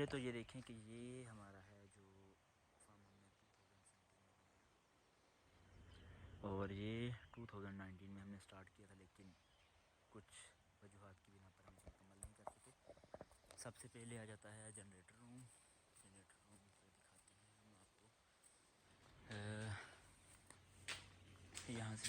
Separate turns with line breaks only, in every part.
पहले तो ये देखें कि ये हमारा है जो फार्म हमने 2017 में और ये 2019 में हमने स्टार्ट किया था, लेकिन कुछ वजूहात की बिना पर हम इसे मुकम्मल नहीं कर सके। सबसे पहले आ जाता है जनरेटर रूम। जनरेटर रूम को दिखाते हैं हम आपको। यहाँ से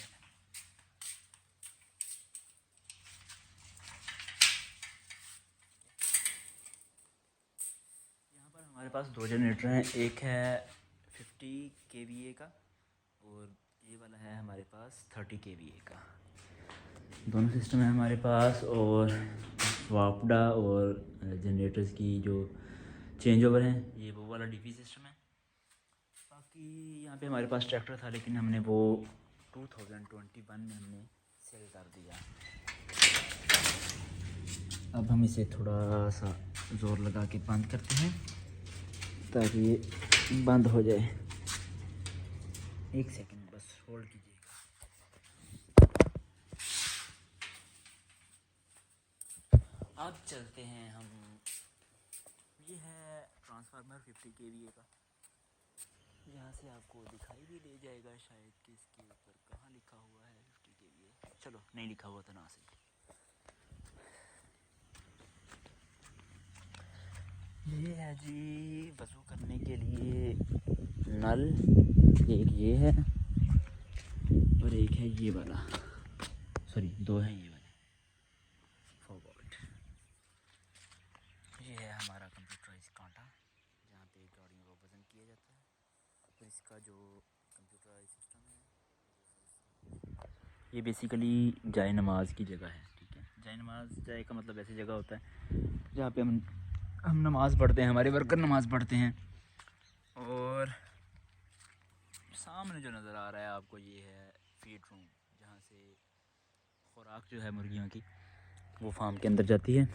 यहाँ पर हमारे पास दो जनरेटर हैं, एक है 50 kVA का और ये वाला है हमारे पास 30 kVA का। दोनों सिस्टम है हमारे पास और वापडा और जनरेटर्स की जो चेंज ओवर हैं ये वो वाला डीपी सिस्टम है। बाकी यहाँ पे हमारे पास ट्रैक्टर था, लेकिन हमने वो 2021 में हमने सेल कर दिया। अब हम इसे थोड़ा सा ज़ोर लगा के बंद करते हैं ताकि ये बंद हो जाए। एक सेकंड बस होल्ड कीजिएगा। अब चलते हैं हम। ये है ट्रांसफार्मर 50 kVA का। यहाँ से आपको दिखाई भी दे जाएगा शायद कि इसके ऊपर कहाँ लिखा हुआ है 50 kVA। चलो नहीं लिखा हुआ तो ना सही। ये है जी वज़ू करने के लिए नल। एक ये है और एक है ये वाला, सॉरी दो हैं ये वाले फॉरवर्ड। ये है हमारा कंप्यूटराइज कांटा जहाँ पे गाड़ियों का वज़न किया जाता है। और इसका जो कंप्यूटराइज सिस्टम है ये बेसिकली जाए नमाज की जगह है। ठीक है, जाए नमाज, जाए का मतलब ऐसी जगह होता है जहाँ पे हम नमाज़ पढ़ते हैं, हमारे वर्कर नमाज़ पढ़ते हैं। और सामने जो नज़र आ रहा है आपको ये है फीड रूम, जहाँ से खुराक जो है मुर्गियों की वो फार्म के अंदर जाती है।